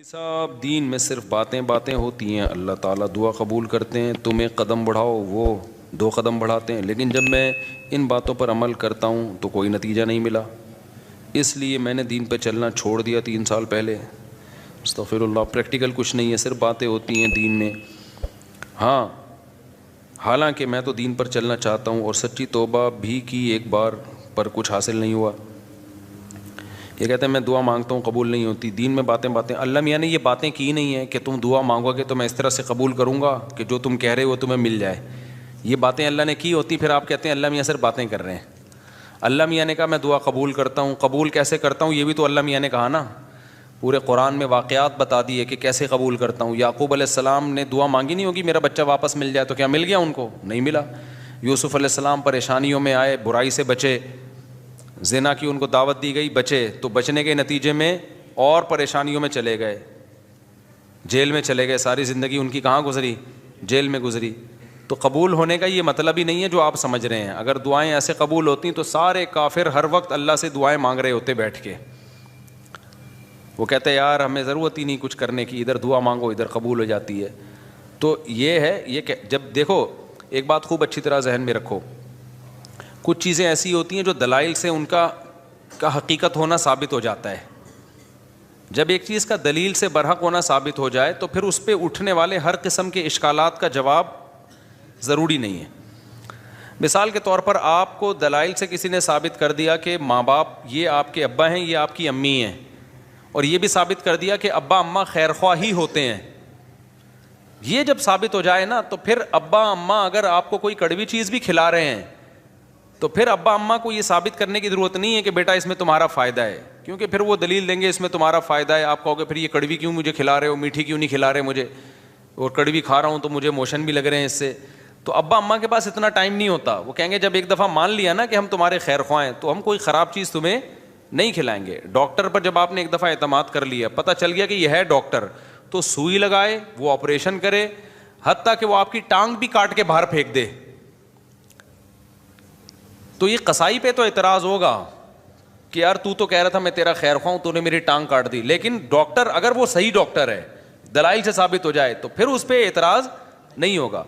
صاحب دین میں صرف باتیں باتیں ہوتی ہیں، اللہ تعالیٰ دعا قبول کرتے ہیں، تم ایک قدم بڑھاؤ وہ 2 قدم بڑھاتے ہیں، لیکن جب میں ان باتوں پر عمل کرتا ہوں تو کوئی نتیجہ نہیں ملا، اس لیے میں نے دین پہ چلنا چھوڑ دیا 3 سال پہلے۔ استغفر اللہ، پریکٹیکل کچھ نہیں ہے، صرف باتیں ہوتی ہیں دین میں۔ ہاں، حالانکہ میں تو دین پر چلنا چاہتا ہوں اور سچی توبہ بھی کی ایک بار، پر کچھ حاصل نہیں ہوا۔ یہ کہتے ہیں میں دعا مانگتا ہوں قبول نہیں ہوتی، دین میں باتیں باتیں۔ اللہ میاں نے یہ باتیں کی نہیں ہیں کہ تم دعا مانگو گے تو میں اس طرح سے قبول کروں گا کہ جو تم کہہ رہے ہو تمہیں مل جائے۔ یہ باتیں اللہ نے کی ہوتی، پھر آپ کہتے ہیں اللہ میاں صرف باتیں کر رہے ہیں۔ اللہ میاں نے کہا میں دعا قبول کرتا ہوں، قبول کیسے کرتا ہوں یہ بھی تو اللہ میاں نے کہا نا، پورے قرآن میں واقعات بتا دیے کہ کیسے قبول کرتا ہوں۔ یعقوب علیہ السلام نے دعا مانگی نہیں ہوگی میرا بچہ واپس مل جائے، تو کیا مل گیا ان کو؟ نہیں ملا۔ یوسف علیہ السلام پریشانیوں میں آئے، برائی سے بچے، زنا کی ان کو دعوت دی گئی، بچے، تو بچنے کے نتیجے میں اور پریشانیوں میں چلے گئے، جیل میں چلے گئے، ساری زندگی ان کی کہاں گزری؟ جیل میں گزری۔ تو قبول ہونے کا یہ مطلب ہی نہیں ہے جو آپ سمجھ رہے ہیں۔ اگر دعائیں ایسے قبول ہوتی تو سارے کافر ہر وقت اللہ سے دعائیں مانگ رہے ہوتے بیٹھ کے، وہ کہتے ہیں یار ہمیں ضرورت ہی نہیں کچھ کرنے کی، ادھر دعا مانگو ادھر قبول ہو جاتی ہے۔ تو یہ ہے، یہ کہ جب دیکھو ایک بات خوب اچھی طرح ذہن میں رکھو، کچھ چیزیں ایسی ہوتی ہیں جو دلائل سے ان کا حقیقت ہونا ثابت ہو جاتا ہے۔ جب ایک چیز کا دلیل سے برحق ہونا ثابت ہو جائے تو پھر اس پہ اٹھنے والے ہر قسم کے اشکالات کا جواب ضروری نہیں ہے۔ مثال کے طور پر آپ کو دلائل سے کسی نے ثابت کر دیا کہ ماں باپ یہ آپ کے ابا ہیں یہ آپ کی امی ہیں، اور یہ بھی ثابت کر دیا کہ ابا اماں خیرخواہ ہی ہوتے ہیں۔ یہ جب ثابت ہو جائے نا تو پھر ابا اماں اگر آپ کو کوئی کڑوی چیز بھی کھلا رہے ہیں تو پھر ابا اماں کو یہ ثابت کرنے کی ضرورت نہیں ہے کہ بیٹا اس میں تمہارا فائدہ ہے، کیونکہ پھر وہ دلیل دیں گے اس میں تمہارا فائدہ ہے۔ آپ کہو گے پھر یہ کڑوی کیوں مجھے کھلا رہے ہو، میٹھی کیوں نہیں کھلا رہے مجھے، اور کڑوی کھا رہا ہوں تو مجھے موشن بھی لگ رہے ہیں اس سے۔ تو ابا اماں کے پاس اتنا ٹائم نہیں ہوتا، وہ کہیں گے جب ایک دفعہ مان لیا نا کہ ہم تمہارے خیر خواہ ہیں تو ہم کوئی خراب چیز تمہیں نہیں کھلائیں گے۔ ڈاکٹر پر جب آپ نے ایک دفعہ اعتماد کر لیا، پتہ چل گیا کہ یہ ہے ڈاکٹر، تو سوئی لگائے، وہ آپریشن کرے، حتیٰ کہ وہ آپ کی ٹانگ بھی کاٹ کے باہر پھینک دے، تو یہ قصائی پہ تو اعتراض ہوگا کہ یار تو کہہ رہا تھا میں تیرا خیر خواہ ہوں، تو نے میری ٹانگ کاٹ دی۔ لیکن ڈاکٹر اگر وہ صحیح ڈاکٹر ہے، دلائل سے ثابت ہو جائے، تو پھر اس پہ اعتراض نہیں ہوگا۔